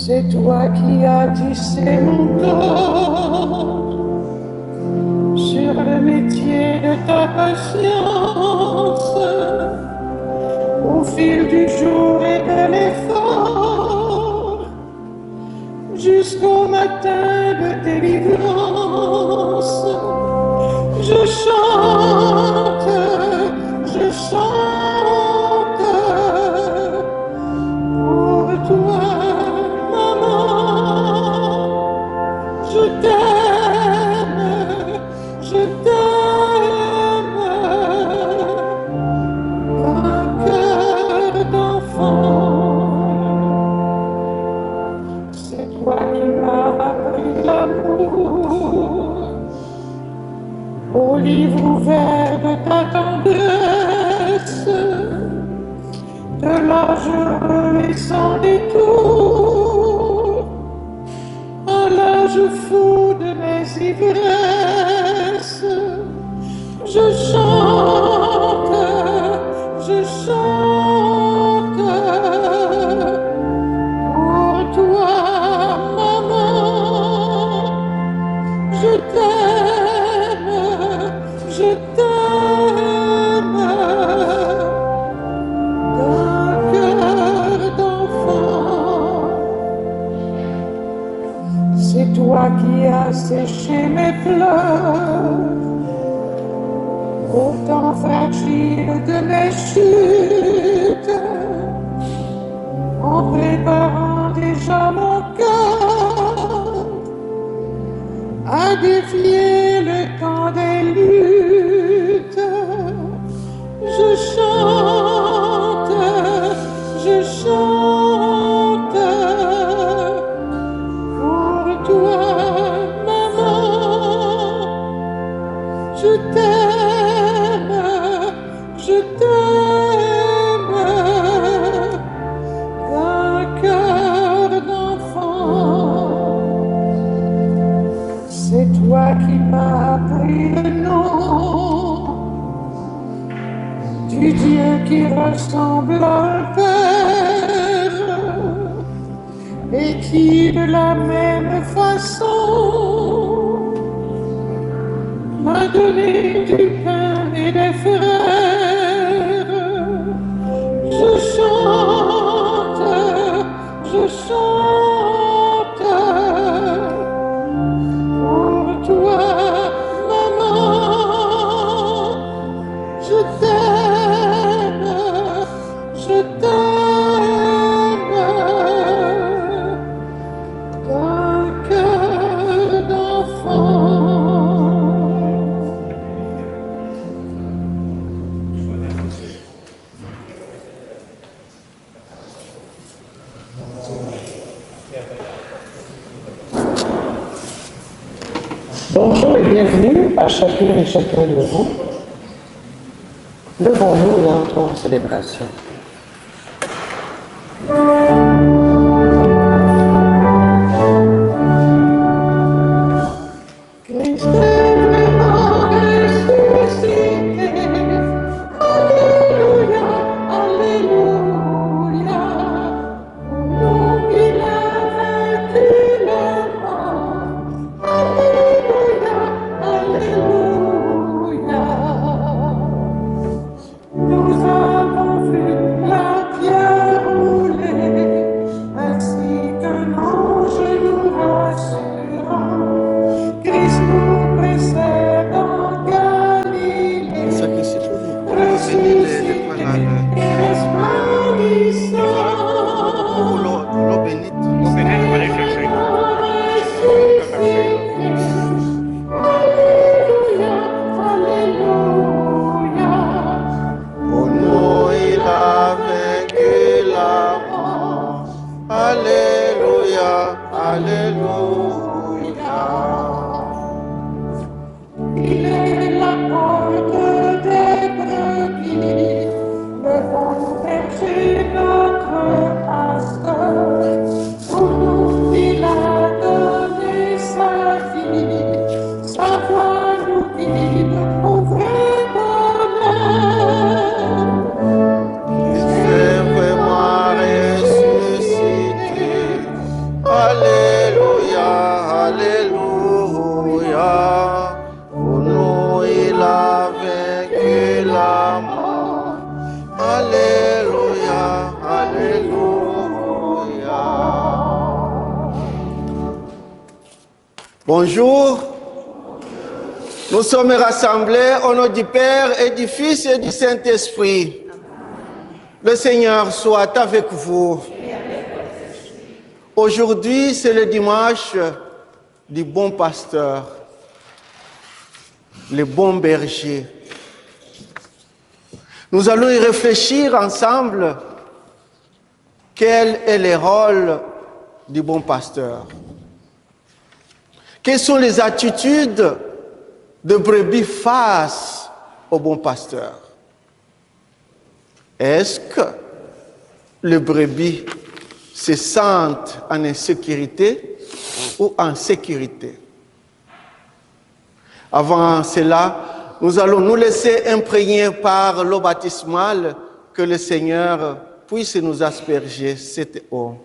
C'est toi qui as tissé mon corps sur le métier de ta patience au fil du jour et de l'effort jusqu'au matin de délivrance. Je chante, je chante pour toi. Je t'aime, un cœur d'enfant. C'est toi qui m'as appris l'amour, au livre ouvert de ta tendresse, de l'âge heureux et sans détour, à l'âge fou de mes ivresses. Je chante, je chante pour toi, maman. Je t'aime, je t'aime d'un cœur d'enfant. C'est toi qui as séché mes pleurs au temps fragile de mes chutes, en préparant déjà mon cœur à défier le temps des luttes. Je chante, je chante pour toi, maman. Je t'aime, je t'aime d'un cœur d'enfant. C'est toi qui m'as appris le nom du Dieu qui ressemble à un père et qui de la même façon m'a donné du pain et des frères. Je chante, je chante pour toi, maman. Je t'aime, je t'aime d'un cœur d'enfant. Bonjour et bienvenue à chacune et chacun de vous. Levons-nous et entrons en célébration. Christ est vraiment ressuscité. Alléluia, alléluia. Nous, il a vaincu le mort. Alléluia, alléluia. Nous avons vu la pierre rouler, ainsi qu'un ange nous rassurant. Christ nous précède en Galilée, ressuscité et resplendissant. L'eau bénite. Alléluia, alléluia. Pour nous, il a vaincu la mort. Alléluia, alléluia. Il est la porte des brebis, le bon berger, notre pasteur. Pour nous, il a donné sa vie, sa voix nous guide au vrai bonheur. C'est vraiment ressuscité. Bonjour. Nous sommes rassemblés au nom du Père et du Fils et du Saint-Esprit. Le Seigneur soit avec vous. Aujourd'hui, c'est le dimanche du bon pasteur, le bon berger. Nous allons y réfléchir ensemble. Quel est le rôle du bon pasteur? Quelles sont les attitudes de brebis face au bon pasteur? Est-ce que les brebis se sentent en insécurité ou en sécurité? Avant cela, nous allons nous laisser imprégner par l'eau baptismale, que le Seigneur puisse nous asperger cette eau.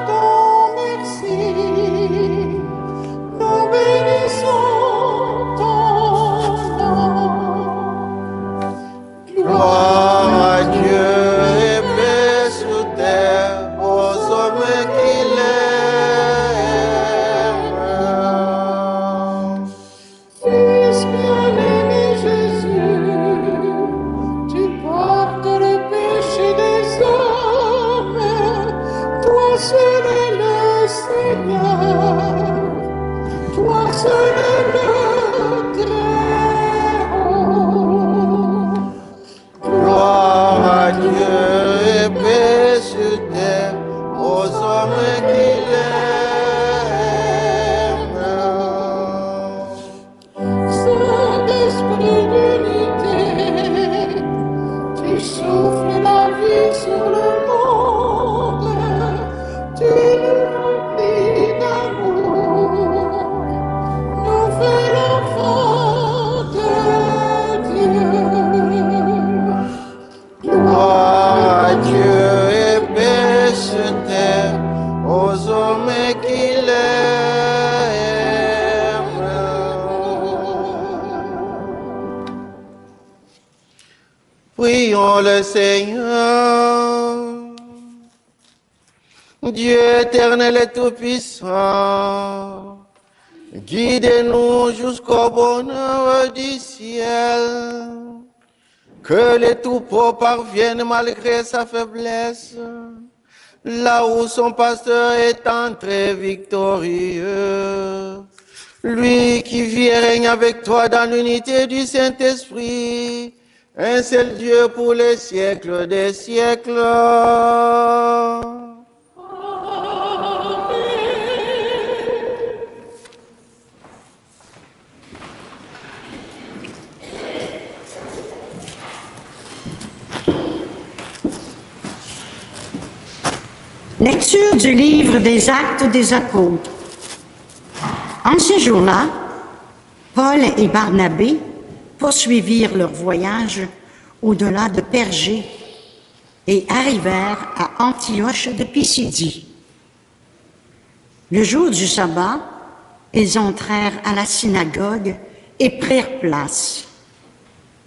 ton merci, nous bénissons ton nom. Gloire à Dieu et paix sur terre aux hommes qui l'aiment. Fils bien-aimé Jésus, tu portes le péché des hommes, toi seul est le Seigneur, toi seul est le Très-Haut. Gloire à Dieu et paix sur terre aux hommes qui l'aiment. Saint-Esprit d'unité, tu souffles la vie sur le monde, tu nous remplis d'amour, nous fais l'enfant de Dieu. Gloire à Dieu et paix sur terre aux hommes qui l'aiment. Prions le Seigneur. Dieu éternel et tout-puissant, guidez-nous jusqu'au bonheur du ciel. Que les troupeaux parviennent malgré sa faiblesse, là où son pasteur est entré victorieux. Lui qui vit et règne avec toi dans l'unité du Saint-Esprit, un seul Dieu pour les siècles des siècles. Lecture du livre des Actes des Apôtres. En ces jours-là, Paul et Barnabé poursuivirent leur voyage au-delà de Pergée et arrivèrent à Antioche de Pisidie. Le jour du sabbat, ils entrèrent à la synagogue et prirent place.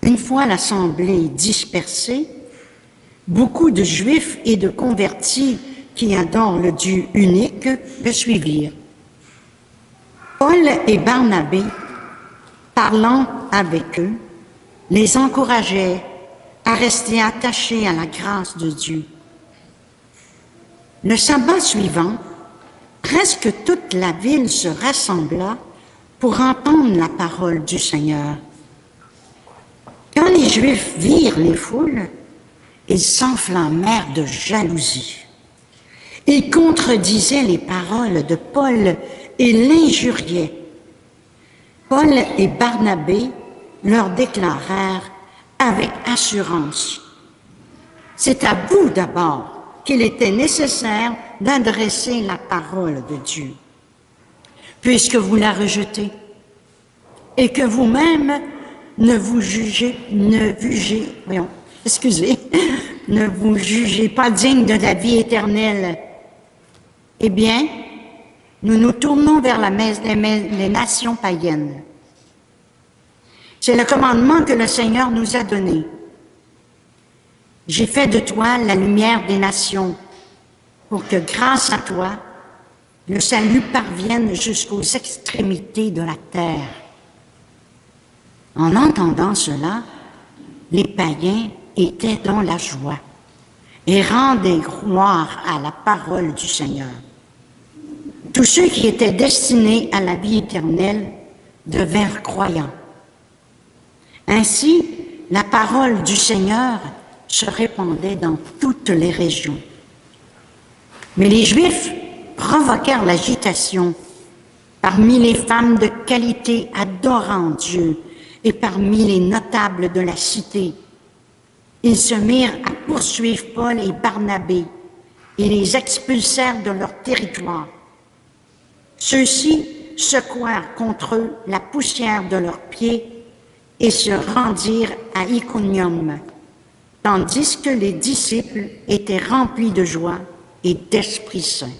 Une fois l'assemblée dispersée, beaucoup de Juifs et de convertis qui adorent le Dieu unique le suivirent. Paul et Barnabé, parlant avec eux, les encourageaient à rester attachés à la grâce de Dieu. Le sabbat suivant, presque toute la ville se rassembla pour entendre la parole du Seigneur. Quand les Juifs virent les foules, ils s'enflammèrent de jalousie. Ils contredisaient les paroles de Paul et l'injuriaient. Paul et Barnabé leur déclarèrent avec assurance: c'est à vous d'abord qu'il était nécessaire d'adresser la parole de Dieu, puisque vous la rejetez et que vous-même ne vous jugez pas digne de la vie éternelle. Eh bien, nous nous tournons vers les nations païennes. C'est le commandement que le Seigneur nous a donné. J'ai fait de toi la lumière des nations, pour que grâce à toi, le salut parvienne jusqu'aux extrémités de la terre. En entendant cela, les païens étaient dans la joie et rendaient gloire à la parole du Seigneur. Tous ceux qui étaient destinés à la vie éternelle devinrent croyants. Ainsi, la parole du Seigneur se répandait dans toutes les régions. Mais les Juifs provoquèrent l'agitation parmi les femmes de qualité adorant Dieu et parmi les notables de la cité. Ils se mirent à poursuivre Paul et Barnabé et les expulsèrent de leur territoire. Ceux-ci secouèrent contre eux la poussière de leurs pieds et se rendirent à Iconium, tandis que les disciples étaient remplis de joie et d'Esprit Saint.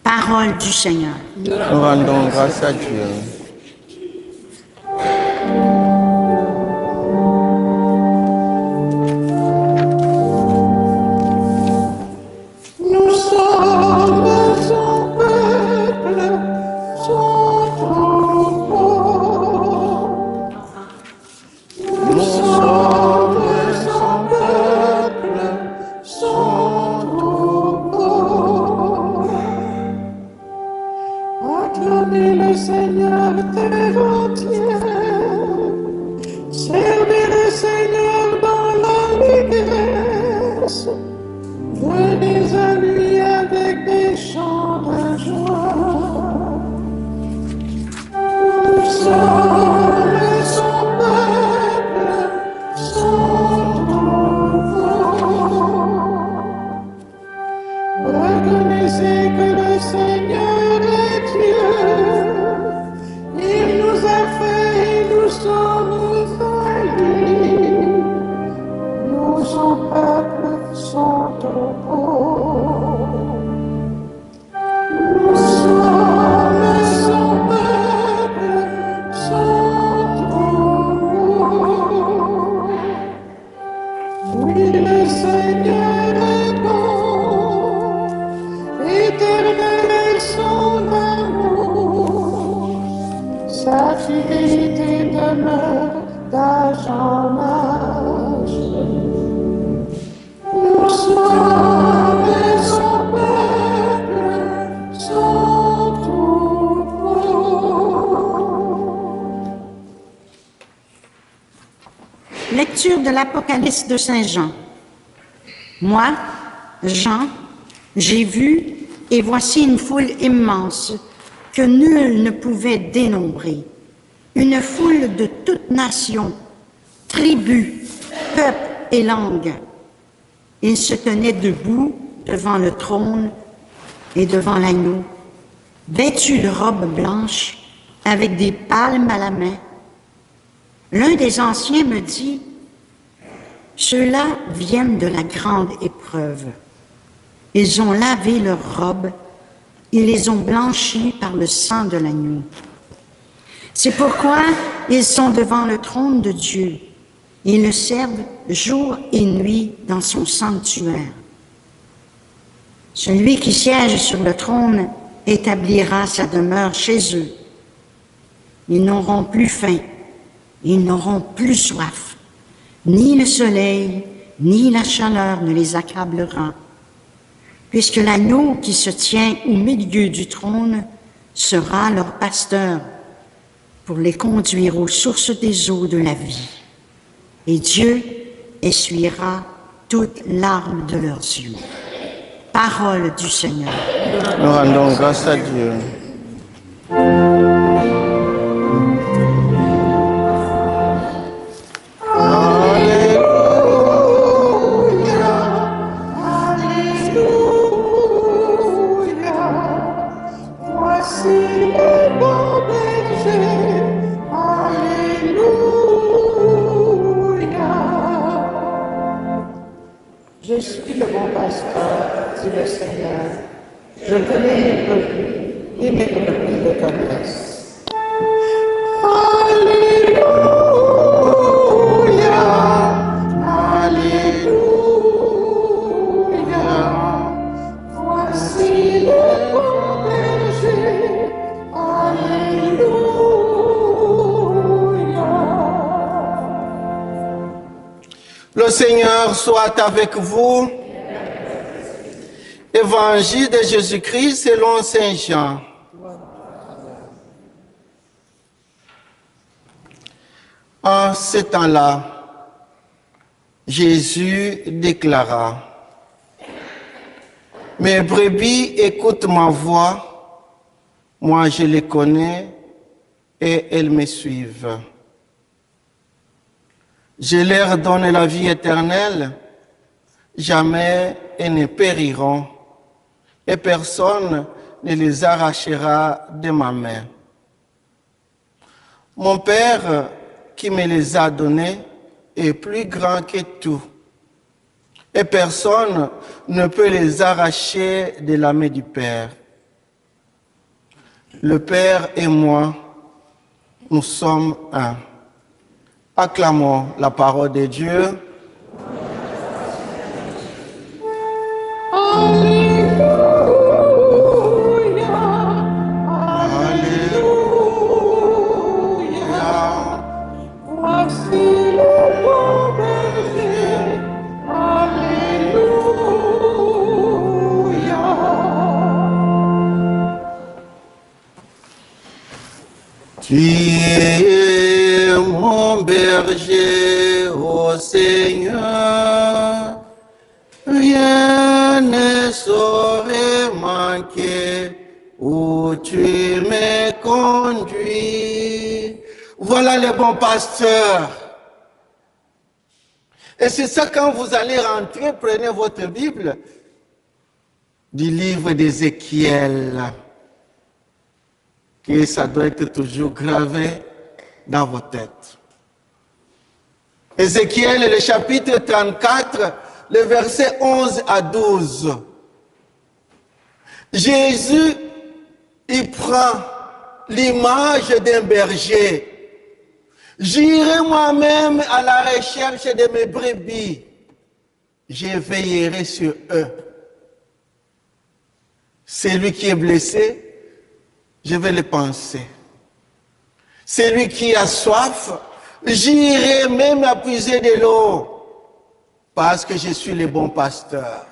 Parole du Seigneur. Nous rendons grâce à Dieu. Nous sommes son peuple, son troupeau. Nous sommes son peuple, son troupeau. Acclamez le Seigneur terre entière. Servez le Seigneur dans l'allégresse. Venez à lui avec des chants de joie. Nous sommes son peuple, son troupeau. Reconnaissez que le Seigneur est Dieu. Il nous a fait et nous sommes faillis. Nous, son peuple, son troupeau. Nous sommes son peuple, son troupeau. Oui, le Seigneur est bon, éternel est son amour. Sa fidélité demeure d'âge en âge. Nous sommes son peuple, son troupeau. Lecture de l'Apocalypse de Saint Jean. Moi, Jean, j'ai vu, et voici une foule immense que nul ne pouvait dénombrer. Une foule de toutes nations, tribus, peuples et langues. Ils se tenaient debout devant le trône et devant l'agneau, vêtus de robes blanches, avec des palmes à la main. L'un des anciens me dit, « Ceux-là viennent de la grande épreuve. Ils ont lavé leurs robes, ils les ont blanchies par le sang de l'agneau. C'est pourquoi ils sont devant le trône de Dieu. Ils le servent jour et nuit dans son sanctuaire. Celui qui siège sur le trône établira sa demeure chez eux. Ils n'auront plus faim, ils n'auront plus soif. Ni le soleil, ni la chaleur ne les accablera, puisque l'agneau qui se tient au milieu du trône sera leur pasteur pour les conduire aux sources des eaux de la vie. Et Dieu essuiera toutes larmes de leurs yeux. Parole du Seigneur. Nous rendons grâce à Dieu. Je suis le bon pasteur, dit le Seigneur. Je connais mes brebis et mes brebis le connaissent. Alléluia, Alléluia. Voici le bon berger. Alléluia. Le Seigneur soit avec vous. Évangile de Jésus-Christ selon Saint Jean. En ce temps-là, Jésus déclara, « Mes brebis écoutent ma voix, moi je les connais et elles me suivent. Je leur donne la vie éternelle, jamais elles ne périront, et personne ne les arrachera de ma main. Mon Père qui me les a donnés est plus grand que tout, et personne ne peut les arracher de la main du Père. Le Père et moi, nous sommes un. Acclamons la parole de Dieu. Tu es mon berger, ô Seigneur, rien ne saurait manquer où tu me conduis. Voilà les bons pasteurs. Et c'est ça, quand vous allez rentrer, prenez votre Bible du livre d'Ézéchiel. Que ça doit être toujours gravé dans vos têtes. Ézéchiel, le chapitre 34, le verset 11 à 12. Jésus, il prend l'image d'un berger. J'irai moi-même à la recherche de mes brebis. Je veillerai sur eux. Celui qui est blessé, je vais le penser. Celui qui a soif, j'irai même à puiser de l'eau, parce que je suis le bon pasteur.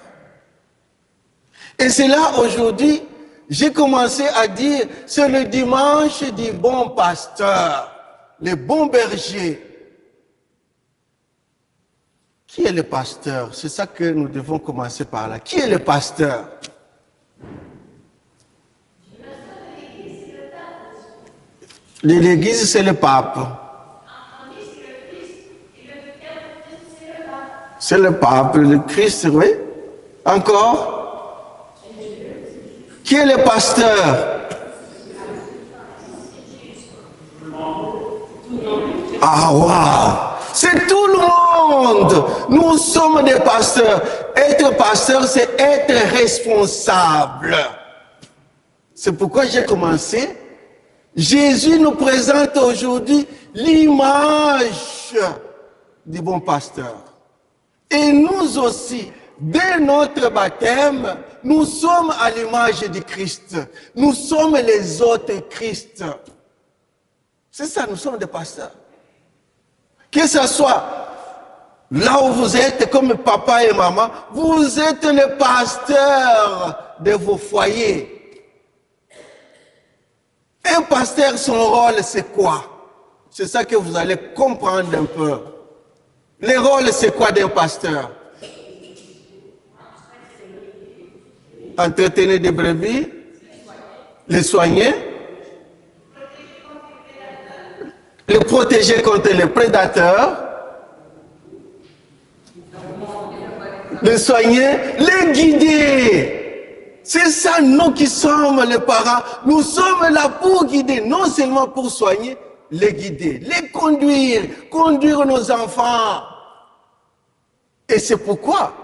Et c'est là, aujourd'hui, j'ai commencé à dire, c'est le dimanche du bon pasteur, le bon berger. Qui est le pasteur? C'est ça que nous devons commencer par là. Qui est le pasteur? L'église, c'est le pape. C'est le pape, le Christ, oui. Encore? Qui est le pasteur? Ah, waouh! C'est tout le monde! Nous sommes des pasteurs. Être pasteur, c'est être responsable. C'est pourquoi j'ai commencé. Jésus nous présente aujourd'hui l'image du bon pasteur. Et nous aussi, dès notre baptême, nous sommes à l'image du Christ. Nous sommes les autres Christ. C'est ça, nous sommes des pasteurs. Que ce soit là où vous êtes, comme papa et maman, vous êtes les pasteurs de vos foyers. Un pasteur, son rôle, c'est quoi? C'est ça que vous allez comprendre un peu. Le rôle, c'est quoi d'un pasteur? Entretenir des brebis, les soigner, les protéger contre les prédateurs, les soigner, les guider. C'est ça, nous qui sommes les parents, nous sommes là pour guider, non seulement pour soigner, les guider, les conduire, conduire nos enfants. Et c'est pourquoi,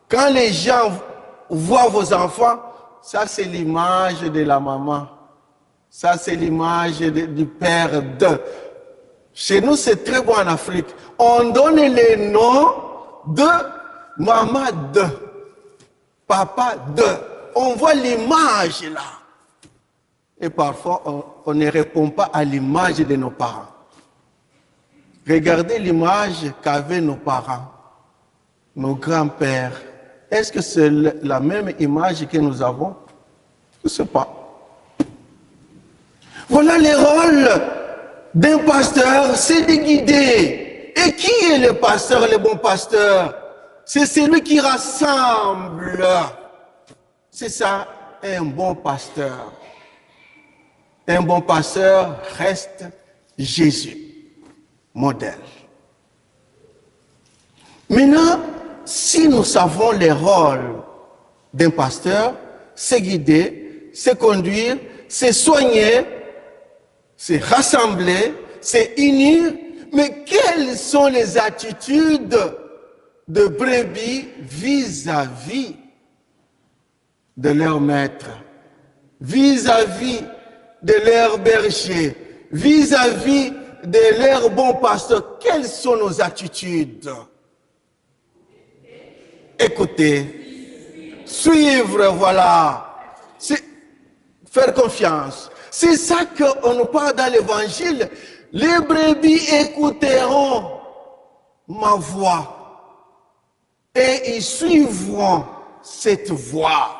quand les gens voient vos enfants, ça c'est l'image de la maman, ça c'est l'image du père de. Chez nous, c'est très bon en Afrique. On donne les noms de maman de, papa de. On voit l'image là. Et parfois, on ne répond pas à l'image de nos parents. Regardez l'image qu'avaient nos parents, nos grands-pères. Est-ce que c'est la même image que nous avons? Je ne sais pas. Voilà le rôle d'un pasteur, c'est de guider. Et qui est le pasteur, le bon pasteur? C'est celui qui rassemble. C'est ça, un bon pasteur. Un bon pasteur reste Jésus, modèle. Maintenant, si nous savons les rôles d'un pasteur, c'est guider, c'est conduire, c'est soigner, c'est rassembler, c'est unir, mais quelles sont les attitudes de brebis vis-à-vis de leur maître, vis-à-vis de leurs bergers, vis-à-vis de leurs bons pasteurs, quelles sont nos attitudes? Écouter, suivre, voilà. C'est faire confiance. C'est ça qu'on nous parle dans l'évangile. Les brebis écouteront ma voix et ils suivront cette voix.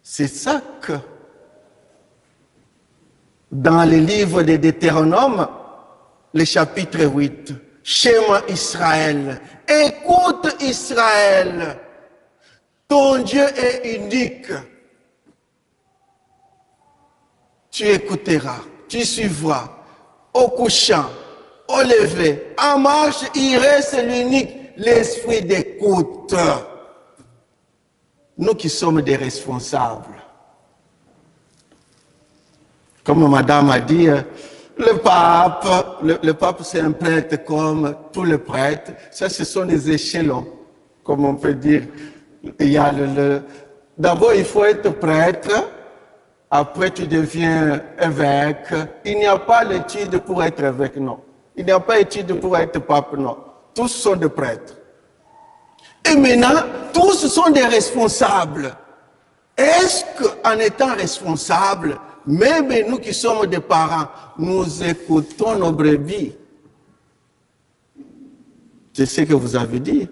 C'est ça que dans le livre de Deutéronome, le chapitre 8, Shema Israël, écoute Israël, ton Dieu est unique. Tu écouteras, tu suivras, au couchant, au lever, en marche, il reste l'unique, l'esprit d'écoute. Nous qui sommes des responsables. Comme madame a dit, le pape c'est un prêtre comme tous les prêtres. Ça, ce sont des échelons, comme on peut dire. Il y a d'abord, il faut être prêtre. Après, tu deviens évêque. Il n'y a pas l'étude pour être évêque, non. Il n'y a pas d'étude pour être pape, non. Tous sont des prêtres. Et maintenant, tous sont des responsables. Est-ce qu'en étant responsables, même nous qui sommes des parents, nous écoutons nos brebis? C'est ce que vous avez dit.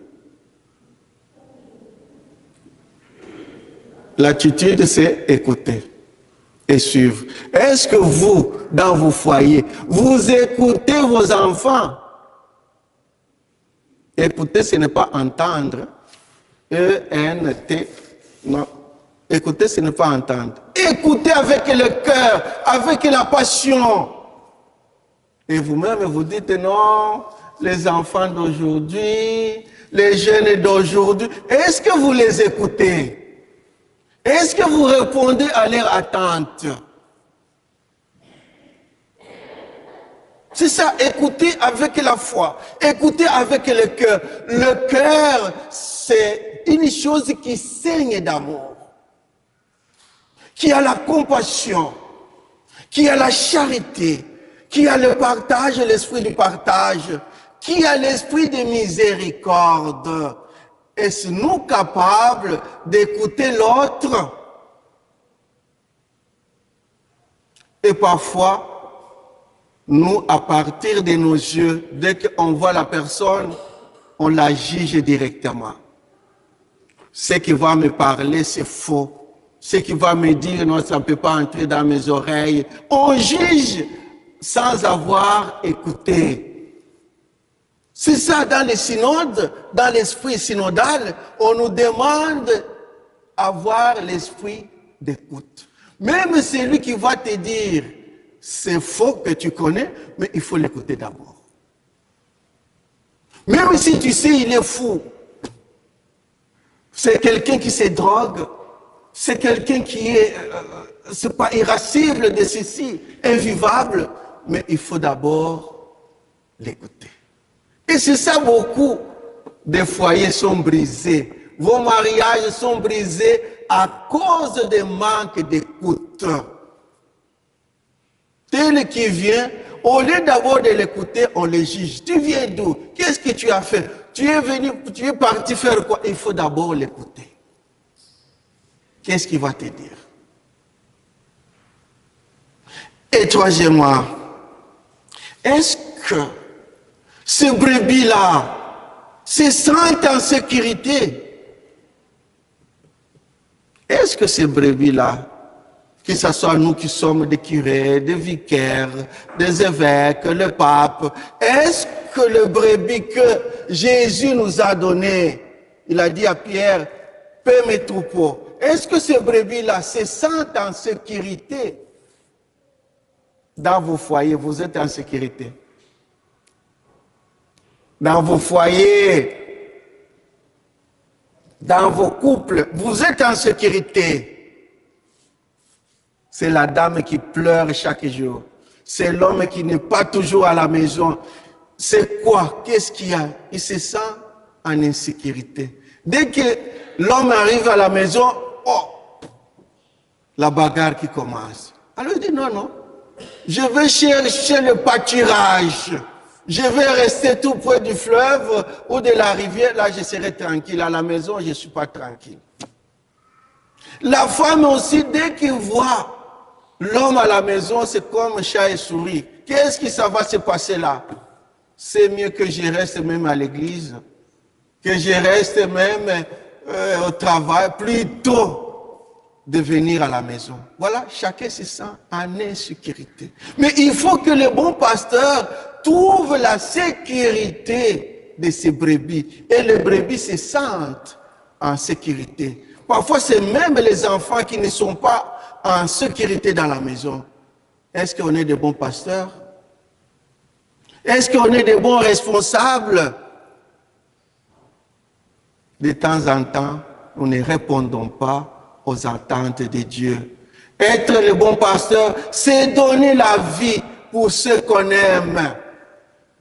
L'attitude, c'est écouter et suivre. Est-ce que vous, dans vos foyers, vous écoutez vos enfants? Écouter, ce n'est pas entendre. E-N-T, non. Écouter, ce n'est pas entendre. Écoutez avec le cœur, avec la passion. Et vous-même, vous dites non, les enfants d'aujourd'hui, les jeunes d'aujourd'hui, est-ce que vous les écoutez? Est-ce que vous répondez à leur attente? C'est ça, écouter avec la foi, écouter avec le cœur. Le cœur, c'est une chose qui saigne d'amour, qui a la compassion, qui a la charité, qui a le partage, l'esprit du partage, qui a l'esprit de miséricorde. Est-ce nous capables d'écouter l'autre? Et parfois, nous, à partir de nos yeux, dès qu'on voit la personne, on la juge directement. Ce qui va me parler, c'est faux. Ce qui va me dire, non, ça ne peut pas entrer dans mes oreilles. On juge sans avoir écouté. C'est ça, dans les synodes, dans l'esprit synodal, on nous demande d'avoir l'esprit d'écoute. Même celui qui va te dire, c'est faux que tu connais, mais il faut l'écouter d'abord. Même si tu sais, il est fou. C'est quelqu'un qui se drogue, c'est quelqu'un qui est, c'est pas irascible de ceci, invivable, mais il faut d'abord l'écouter. Et c'est ça, beaucoup de foyers sont brisés. Vos mariages sont brisés à cause de manque d'écoute. Tel qui vient, au lieu d'abord de l'écouter, on le juge. Tu viens d'où? Qu'est-ce que tu as fait? Tu es venu, tu es parti faire quoi? Il faut d'abord l'écouter. Qu'est-ce qu'il va te dire? Et troisièmement, est-ce que ces brebis-là se sentent en sécurité? Est-ce que ces brebis-là, que ce soit nous qui sommes des curés, des vicaires, des évêques, le pape, est-ce que le brebis que Jésus nous a donné, il a dit à Pierre, paie mes troupeaux, est-ce que ces brebis-là se sentent en sécurité? Dans vos foyers, vous êtes en sécurité. Dans vos foyers, dans vos couples, vous êtes en sécurité. C'est la dame qui pleure chaque jour. C'est l'homme qui n'est pas toujours à la maison. C'est quoi? Qu'est-ce qu'il y a? Il se sent en insécurité. Dès que l'homme arrive à la maison, oh, la bagarre qui commence. Alors il dit non, non, je vais chercher le pâturage. Je vais rester tout près du fleuve ou de la rivière, là je serai tranquille. À la maison, je ne suis pas tranquille. La femme aussi, dès qu'il voit l'homme à la maison, c'est comme chat et souris. Qu'est-ce que ça va se passer là? C'est mieux que je reste même à l'église, que je reste même au travail, plutôt de venir à la maison. Voilà, chacun se sent en insécurité. Mais il faut que le bon pasteur trouve la sécurité de ses brebis. Et les brebis se sentent en sécurité. Parfois, c'est même les enfants qui ne sont pas en sécurité dans la maison. Est-ce qu'on est de bons pasteurs? Est-ce qu'on est de bons responsables? De temps en temps, nous ne répondons pas aux attentes de Dieu. Être le bon pasteur, c'est donner la vie pour ceux qu'on aime.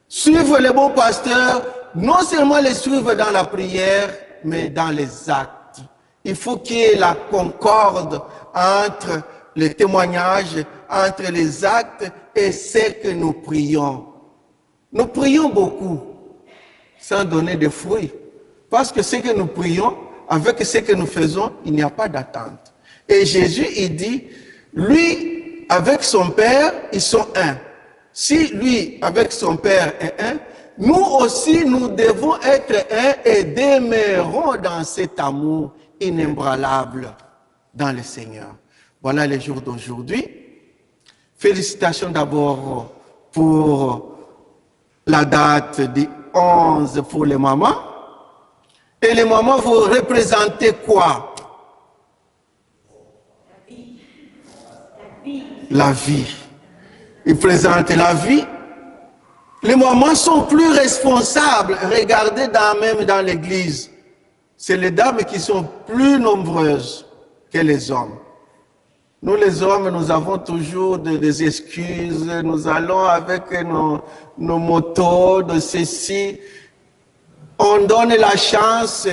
Suivre le bon pasteur, non seulement les suivre dans la prière, mais dans les actes. Il faut qu'il y ait la concorde entre les témoignages, entre les actes et ce que nous prions. Nous prions beaucoup, sans donner de fruits. Parce que ce que nous prions, avec ce que nous faisons, il n'y a pas d'attente. Et Jésus, il dit, lui, avec son Père, ils sont un. Si lui, avec son Père, est un, nous aussi, nous devons être un et demeurons dans cet amour inébranlable dans le Seigneur. Voilà les jours d'aujourd'hui. Félicitations d'abord pour la date du 11 pour les mamans. Et les mamans, vous représentez quoi? La vie. Ils présentent la vie. Les mamans sont plus responsables. Regardez même dans l'église. C'est les dames qui sont plus nombreuses que les hommes. Nous les hommes, nous avons toujours des excuses. Nous allons avec nos motos, de ceci. On donne la chance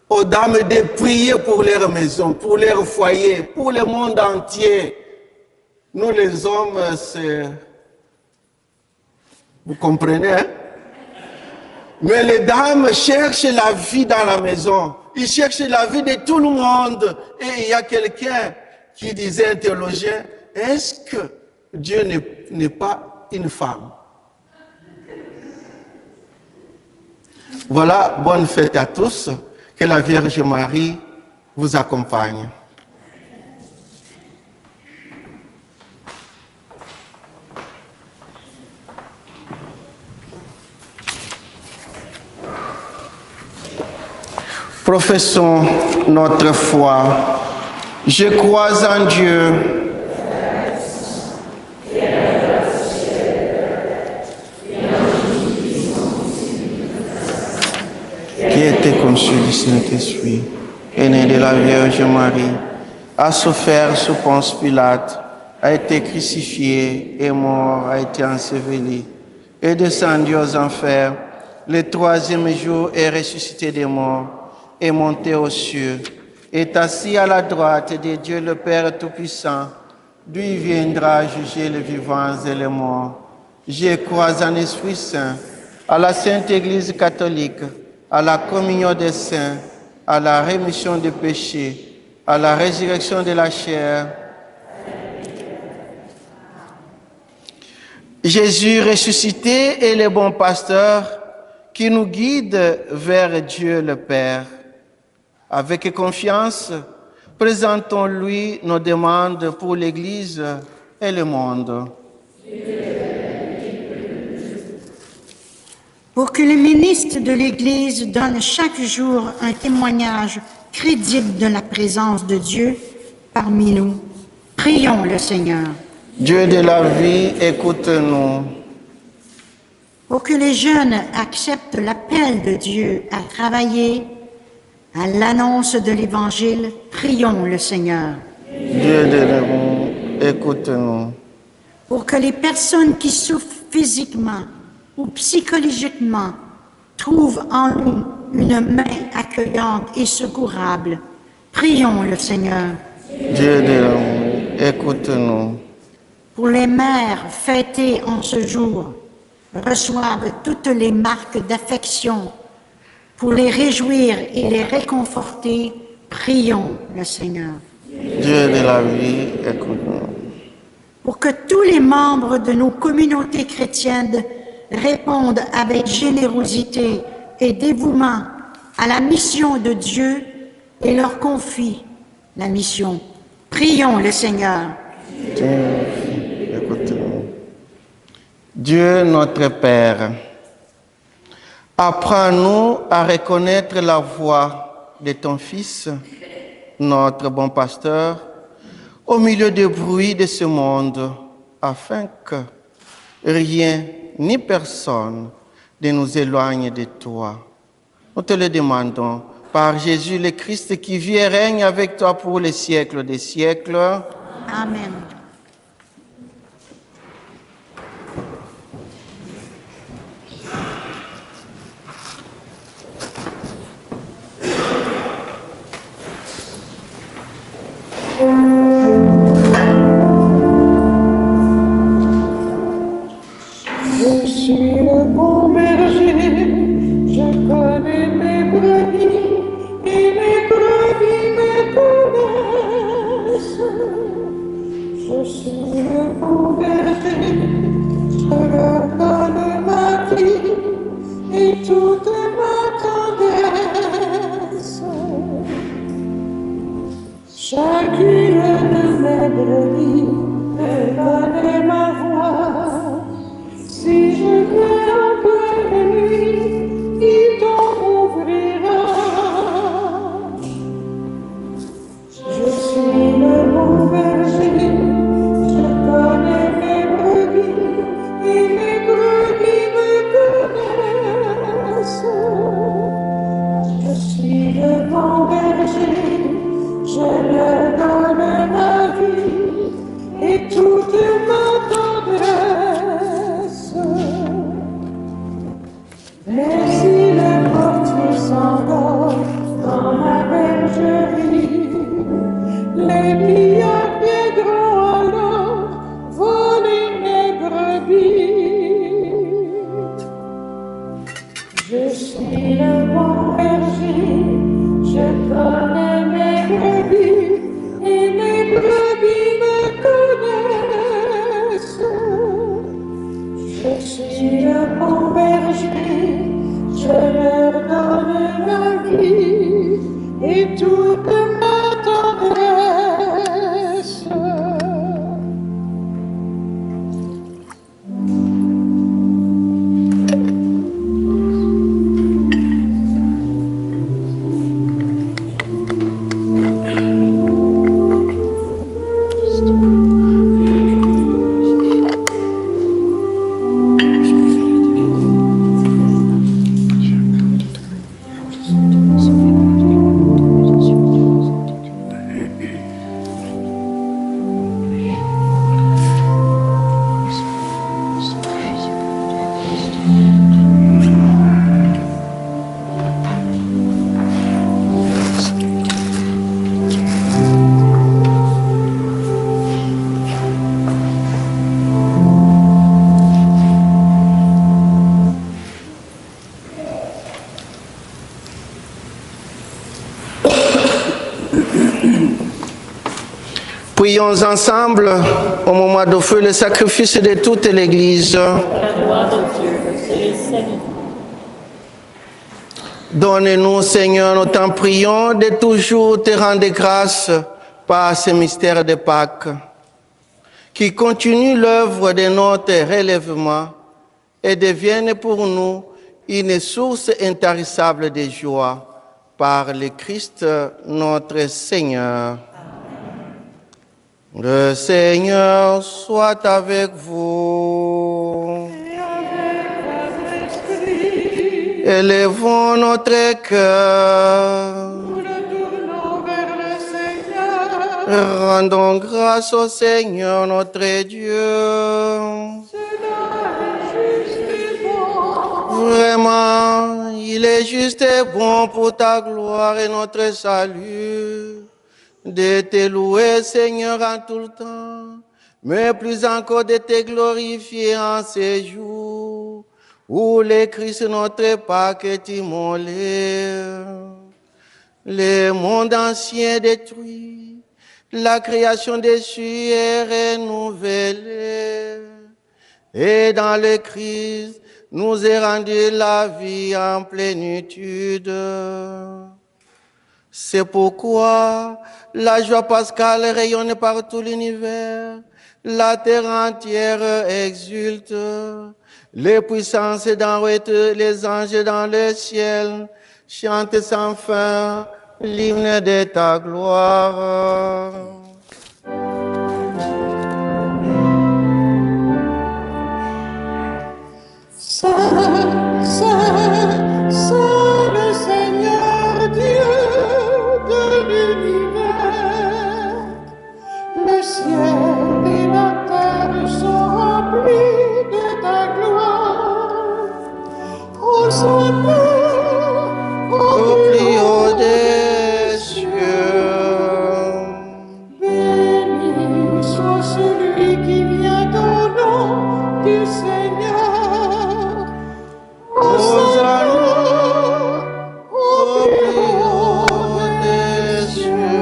aux dames de prier pour leur maison, pour leur foyer, pour le monde entier. Nous les hommes, c'est... Vous comprenez, hein? Mais les dames cherchent la vie dans la maison. Ils cherchent la vie de tout le monde. Et il y a quelqu'un qui disait, un théologien, est-ce que Dieu n'est pas une femme? Voilà, bonne fête à tous. Que la Vierge Marie vous accompagne. Professons notre foi. Je crois en Dieu, qui était conçu du Saint-Esprit, est né de la Vierge Marie, a souffert sous Ponce Pilate, a été crucifié, est mort, a été enseveli, est descendu aux enfers, le troisième jour est ressuscité des morts, est monté aux cieux, est assis à la droite de Dieu le Père Tout-Puissant, d'où il viendra juger les vivants et les morts. Je crois en Esprit Saint, à la Sainte Église catholique, à la communion des saints, à la rémission des péchés, à la résurrection de la chair. Jésus ressuscité est le bon pasteur qui nous guide vers Dieu le Père. Avec confiance, présentons-lui nos demandes pour l'Église et le monde. Pour que le ministre de l'Église donne chaque jour un témoignage crédible de la présence de Dieu parmi nous, prions le Seigneur. Dieu de la vie, écoute-nous. Pour que les jeunes acceptent l'appel de Dieu à travailler à l'annonce de l'Évangile, prions le Seigneur. Dieu de l'amour, écoute-nous. Pour que les personnes qui souffrent physiquement ou psychologiquement trouvent en nous une main accueillante et secourable, prions le Seigneur. Dieu de l'amour, écoute-nous. Pour les mères fêtées en ce jour, reçoivent toutes les marques d'affection. Pour les réjouir et les réconforter, prions le Seigneur. Dieu de la vie, écoute-nous. Pour que tous les membres de nos communautés chrétiennes répondent avec générosité et dévouement à la mission de Dieu et leur confient la mission. Prions le Seigneur. Dieu, écoute-nous. Dieu notre Père, apprends-nous à reconnaître la voix de ton Fils, notre bon pasteur, au milieu du bruit de ce monde, afin que rien ni personne ne nous éloigne de toi. Nous te le demandons par Jésus le Christ qui vit et règne avec toi pour les siècles des siècles. Amen. Je suis le bon berger, je connais mes brebis et mes brebis me connaissent. Je suis le bon berger, je leur donne ma vie et toute ma tendresse. Chacune de mes brebis me donne ma voix. Si je viens en pleine nuit, il t'en ouvrira. Je suis le bon berger, je connais mes brebis et mes brebis me connaissent. Je suis le bon berger, je leur donne ma vie et toute ma tendresse. Mais si le portier s'endort dans ma bergerie, les pillards viendront alors voler mes brebis. Je suis le bon berger, je connais mes brebis et mes brebis me connaissent. Je suis le bon berger, je leur donne ma vie et toute ma tendresse. Prions ensemble au moment d'offrir le sacrifice de toute l'Église. La gloire de Dieu et le salut. Donne-nous, Seigneur, nous t'en prions, de toujours te rendre grâce par ce mystère de Pâques, qui continue l'œuvre de notre relèvement et devienne pour nous une source intarissable de joie par le Christ notre Seigneur. Le Seigneur soit avec vous. Élevons notre cœur. Nous le tournons vers le Seigneur. Rendons grâce au Seigneur notre Dieu. Cela est juste et bon. Vraiment, il est juste et bon pour ta gloire et notre salut de te louer, Seigneur, en tout le temps, mais plus encore de te glorifier en ces jours où le Christ notre Pâque est immolé. Le monde ancien détruit, la création déchue est renouvelée. Et dans le Christ, nous est rendu la vie en plénitude. C'est pourquoi la joie pascale rayonne par tout l'univers. La terre entière exulte. Les puissances d'en haut, les anges dans le ciel chantent sans fin l'hymne de ta gloire. Saint, Saint, Saint le Seigneur Dieu de l'univers. Le ciel et la terre sont remplis de ta gloire. Hosanna Au plus haut des cieux. Béni soit celui qui vient au nom du Seigneur. Hosanna au plus haut des cieux.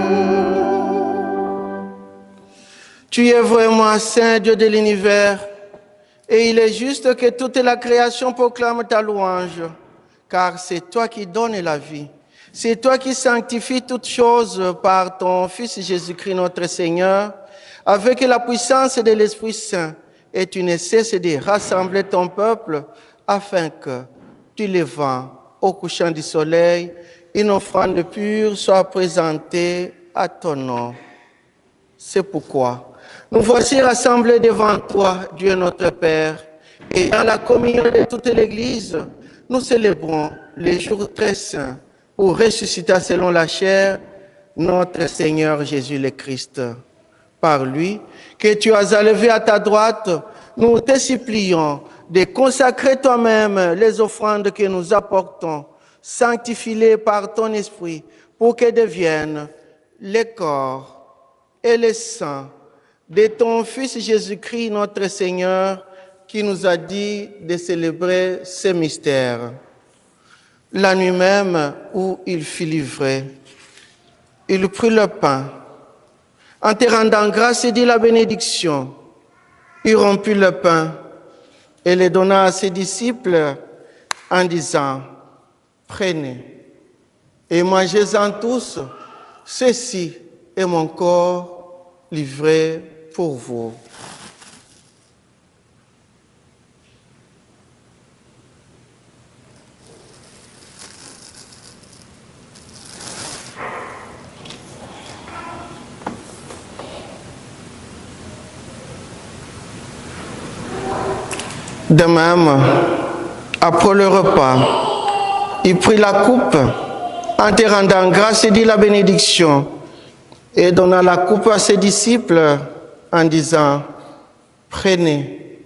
Tu es vraiment saint, Dieu de l'univers, et il est juste que toute la création proclame ta louange, car c'est toi qui donnes la vie. C'est toi qui sanctifies toutes choses par ton Fils Jésus-Christ notre Seigneur, avec la puissance de l'Esprit Saint, et tu ne cesses de rassembler ton peuple afin que, tu les vents au couchant du soleil, une offrande pure soit présentée à ton nom. C'est pourquoi nous voici rassemblés devant toi, Dieu notre Père, et dans la communion de toute l'Église, nous célébrons les jours très saints pour ressusciter selon la chair notre Seigneur Jésus le Christ. Par lui, que tu as élevé à ta droite, nous te supplions de consacrer toi-même les offrandes que nous apportons, sanctifie-les par ton esprit, pour qu'elles deviennent le corps et le sang de ton Fils Jésus-Christ, notre Seigneur, qui nous a dit de célébrer ce mystère. La nuit même où il fut livré, il prit le pain. En te rendant grâce, il dit la bénédiction. Il rompit le pain et le donna à ses disciples en disant, « Prenez et mangez-en tous, ceci est mon corps livré pour vous. » De même, après le repas, il prit la coupe, en te rendant grâce et dit la bénédiction, et donna la coupe à ses disciples en disant, « Prenez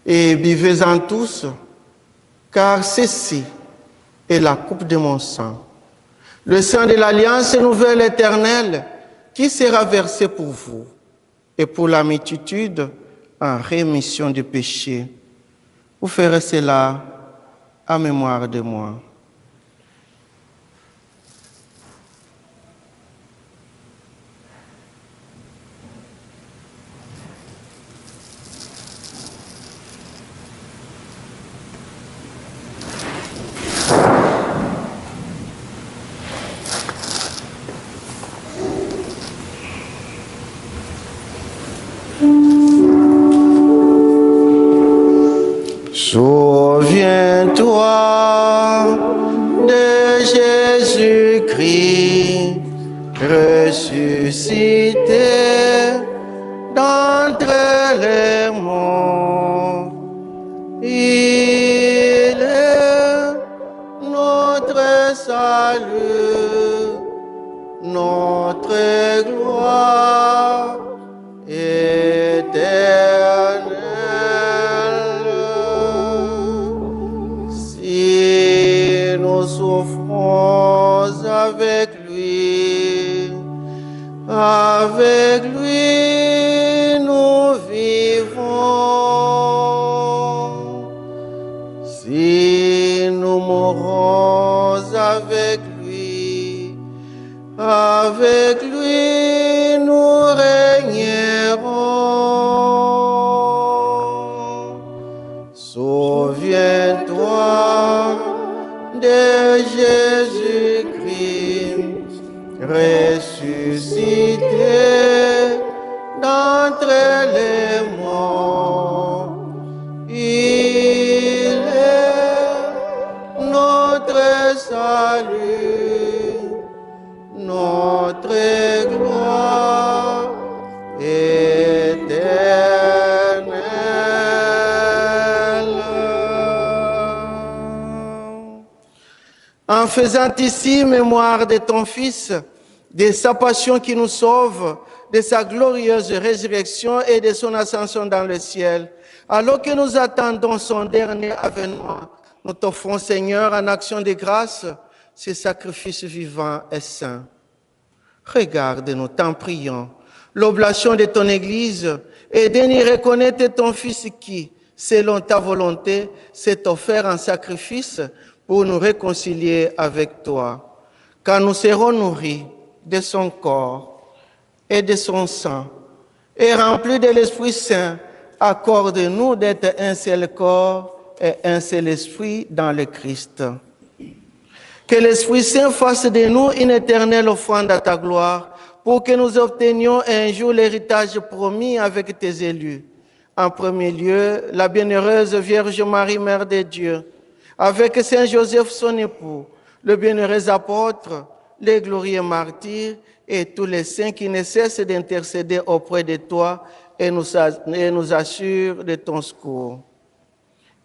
et buvez-en tous, car ceci est la coupe de mon sang, le sang de l'alliance nouvelle éternelle qui sera versé pour vous et pour la multitude en rémission du péché. Vous ferez cela en mémoire de moi. » Souviens-toi de Jésus-Christ ressuscité d'entre les morts. Il est notre salut, notre gloire éternelle. Si nous souffrons avec lui, Avec lui, nous vivons. Si nous mourons avec lui nous régnerons. Souviens-toi de Jésus-Christ, ressuscité d'entre les morts. Il est notre salut, notre gloire éternelle. En faisant ici mémoire de ton Fils, de sa passion qui nous sauve, de sa glorieuse résurrection et de son ascension dans le ciel, alors que nous attendons son dernier avènement, nous t'offrons, Seigneur, en action de grâce, ce sacrifice vivant et saint. Regarde-nous, t'en prions, l'oblation de ton Église, et de nous reconnaître ton Fils qui, selon ta volonté, s'est offert en sacrifice pour nous réconcilier avec toi. Quand nous serons nourris de son corps et de son sang, et remplis de l'Esprit Saint, accorde-nous d'être un seul corps et un seul esprit dans le Christ. Que l'Esprit Saint fasse de nous une éternelle offrande à ta gloire, pour que nous obtenions un jour l'héritage promis avec tes élus. En premier lieu, la bienheureuse Vierge Marie, Mère de Dieu, avec Saint Joseph, son époux, le bienheureux apôtre, les glorieux martyrs et tous les saints qui ne cessent d'intercéder auprès de toi et nous assurent de ton secours.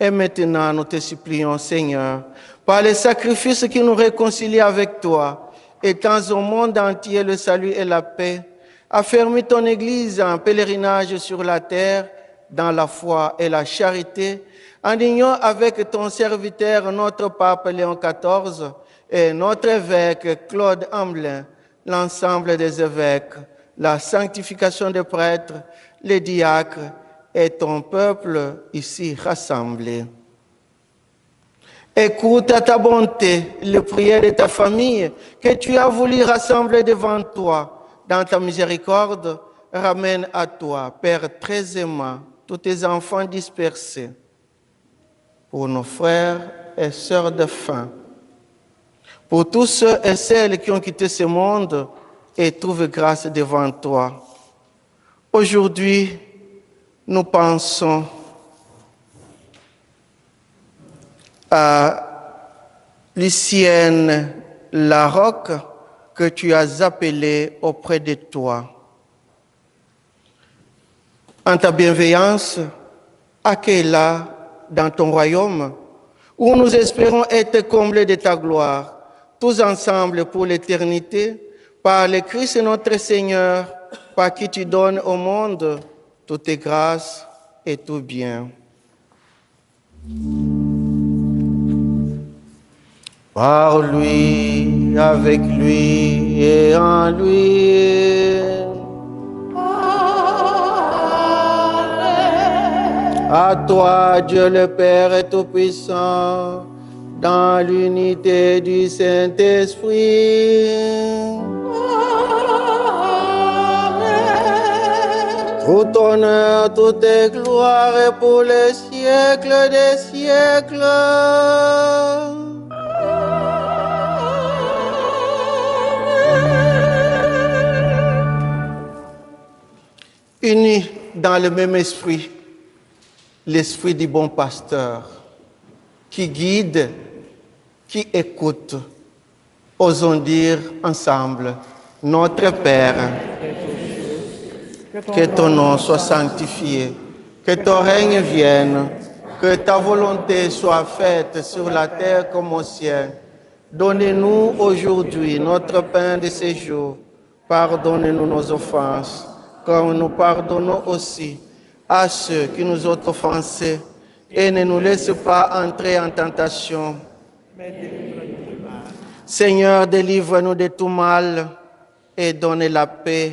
Et maintenant, nous te supplions, Seigneur, par les sacrifices qui nous réconcilient avec toi, étends au monde entier le salut et la paix, affermis ton Église en pèlerinage sur la terre, dans la foi et la charité, en union avec ton serviteur, notre pape Léon XIV, et notre évêque Claude Ambelin, l'ensemble des évêques, la sanctification des prêtres, les diacres et ton peuple ici rassemblé. Écoute à ta bonté les prières de ta famille que tu as voulu rassembler devant toi. Dans ta miséricorde, ramène à toi, Père très aimant, tous tes enfants dispersés. Pour nos frères et sœurs de faim, pour tous ceux et celles qui ont quitté ce monde et trouvent grâce devant toi. Aujourd'hui, nous pensons à Lucienne Larocque que tu as appelée auprès de toi. En ta bienveillance, accueille-la dans ton royaume, où nous espérons être comblés de ta gloire, tous ensemble pour l'éternité, par le Christ notre Seigneur, par qui tu donnes au monde toutes tes grâces et tout bien. Par lui, avec lui et en lui. À toi, Dieu le Père Tout-Puissant, dans l'unité du Saint-Esprit. Tout honneur, toute gloire et pour les siècles des siècles. Unis dans le même esprit, l'esprit du bon pasteur, qui guide, qui écoute. Osons dire ensemble, notre Père, que ton nom soit sanctifié, que ton règne vienne, que ta volonté soit faite sur la terre comme au ciel. Donnez-nous aujourd'hui notre pain de ce jour. Pardonnez-nous nos offenses, comme nous pardonnons aussi à ceux qui nous ont offensés, et ne nous laisse pas entrer en tentation. Seigneur, délivre-nous de tout mal et donne la paix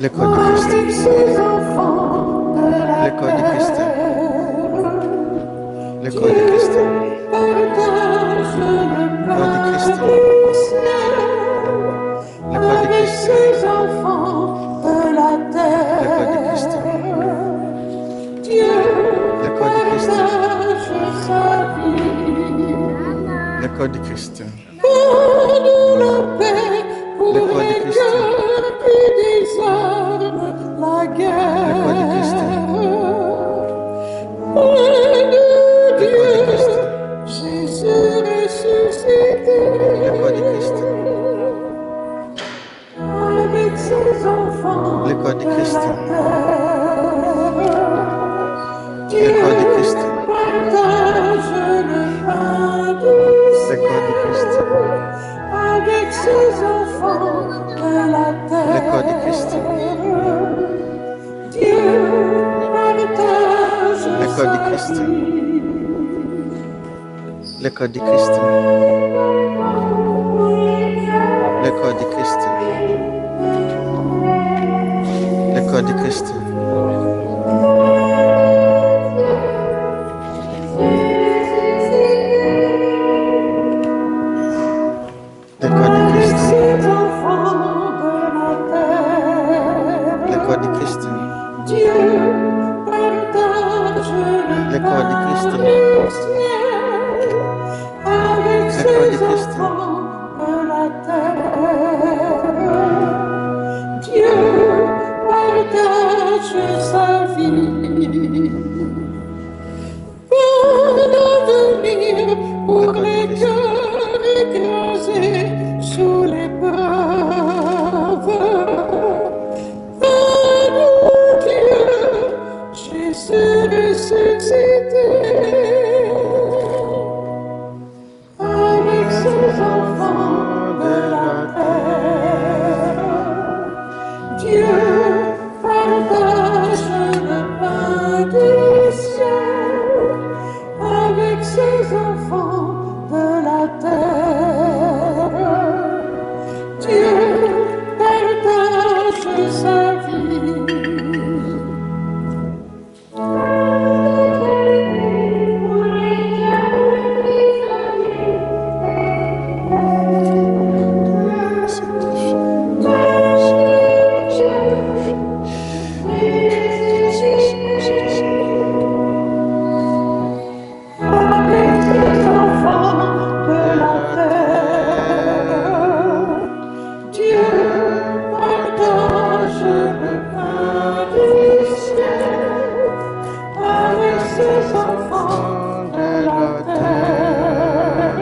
L'école de Christ. avec ses enfants de la L'école de Christ. terre. L'école de Christ. Partage le L'école de Christ. pain du ciel L'école de avec Christ. ses enfants de la L'école de Christ. terre. Dieu L'école de Christ. partage sa vie. L'école de Christ. Pour nous la paix, pour L'école de les Christ. cœurs qui désarment la guerre. L'école de Christ. Ô L'école de Dieu, Christ. Jésus ressuscité. L'école de Christ. Avec ses enfants L'école de Christ. la terre. Dieu L'école de Christ. partage le pain du ciel L'école de Christ. avec ses enfants de la terre. L'école de Christ. Dieu partage L'école de sa Christ. vie. L'école de Christ. L'école de Christ. L'école de Christ. L'école de Christ. Ses enfants de la terre. L'école de Christ. Dieu partage le L'école de Christ. pain du ciel avec L'école de ses Christ. enfants de la terre. Dieu partage sa vie. Pour l'avenir, pour les cœurs écrasés sous l'épreuve. Nous, Dieu, Jésus ressuscité, avec ses enfants de la terre. Dieu partage le pain du ciel avec ses enfants de la terre. Dieu partage sa vie. Avec ses enfants de la terre, Dieu partage le pain du ciel avec ses enfants de la terre.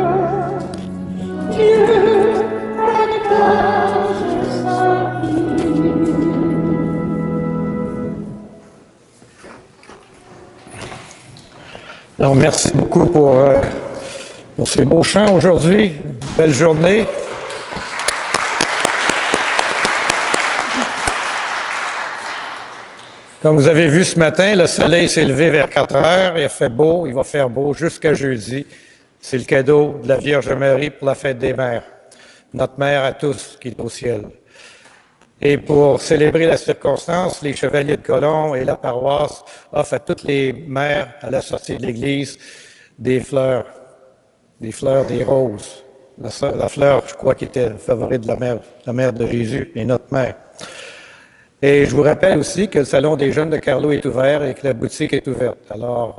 Dieu partage sa vie. Alors, merci beaucoup pour ces beaux chants aujourd'hui. Belle journée. Comme vous avez vu ce matin, le soleil s'est levé vers 4 heures. Il a fait beau, il va faire beau jusqu'à jeudi. C'est le cadeau de la Vierge Marie pour la fête des mères. Notre mère à tous qui est au ciel. Et pour célébrer la circonstance, les Chevaliers de Colomb et la paroisse offrent à toutes les mères, à la sortie de l'église, des fleurs, des roses. La fleur, je crois, qui était la favorite de la mère de Jésus et notre mère. Et je vous rappelle aussi que le salon des jeunes de Carlo est ouvert et que la boutique est ouverte. Alors,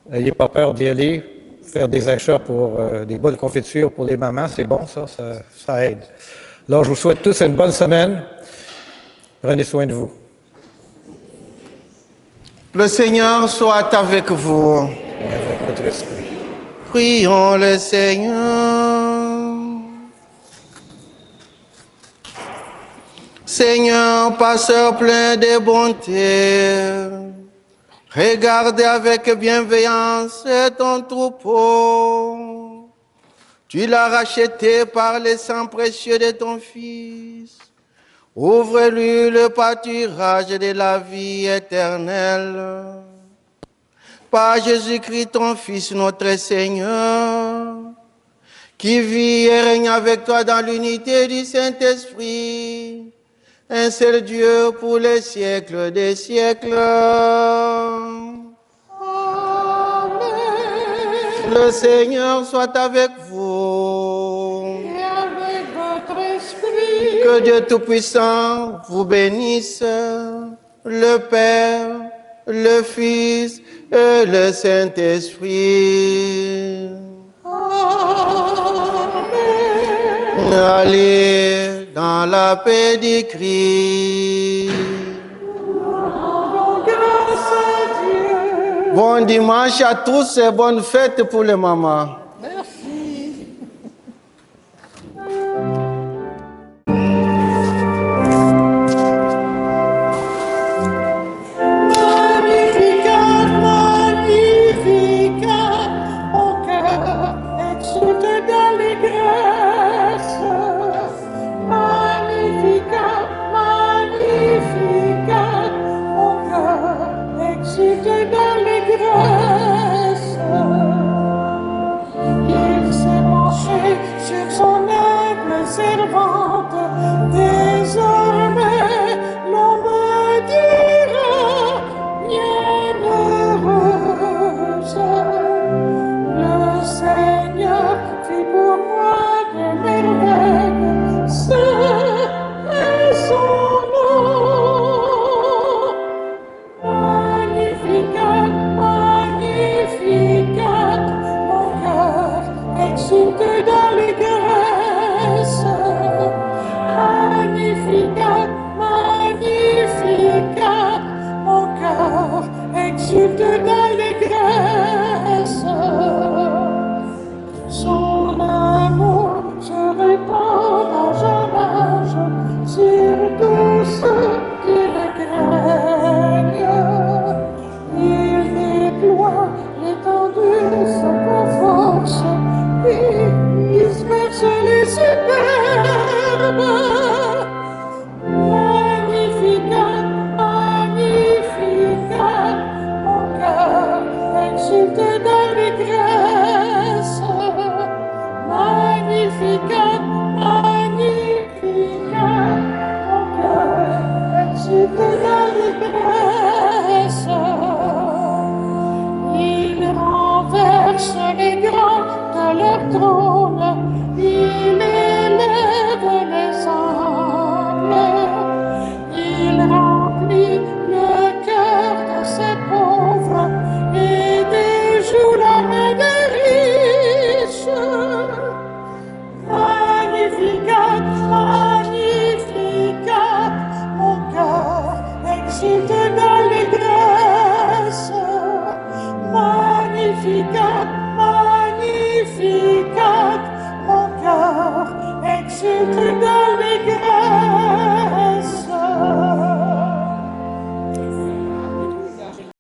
n'ayez pas peur d'y aller, faire des achats pour des bas de confiture pour les mamans, c'est bon, ça aide. Alors, je vous souhaite tous une bonne semaine. Prenez soin de vous. Le Seigneur soit avec vous. Avec votre esprit. Prions le Seigneur. Seigneur, passeur plein de bonté, regardez avec bienveillance ton troupeau. Tu l'as racheté par le sang précieux de ton Fils. Ouvre-lui le pâturage de la vie éternelle. Par Jésus-Christ, ton Fils, notre Seigneur, qui vit et règne avec toi dans l'unité du Saint-Esprit, un seul Dieu pour les siècles des siècles. Le Seigneur soit avec vous. Et avec votre esprit. Que Dieu Tout-Puissant vous bénisse, le Père, le Fils et le Saint-Esprit. Amen. Allez dans la paix du Christ. Rendons grâce à Dieu. Bon dimanche à tous et bonne fête pour les mamans. Merci. Magnificat, magnificat, mon cœur exulte d'allégresse. Magnificat, magnificat, mon cœur exulte d'allégresse. Il s'est penché sur son humble servante. Désormais, l'on me dira bienheureuse. Le Seigneur fit pour moi des merveilles. C'est son nom. Magnificat, magnificat, mon cœur exulte d'allégresse. Magnificat, magnificat, mon cœur exulte d'allégresse. Son amour se répand d'âge en âge sur tous ceux qui le craignent. Il déploie l'étendue de sa force et disperse les superbes. Magnificat, magnificat, mon cœur exulte d'allégresse. Magnificat, magnificat, mon cœur exulte d'allégresse. Il renverse les grands de leur trône.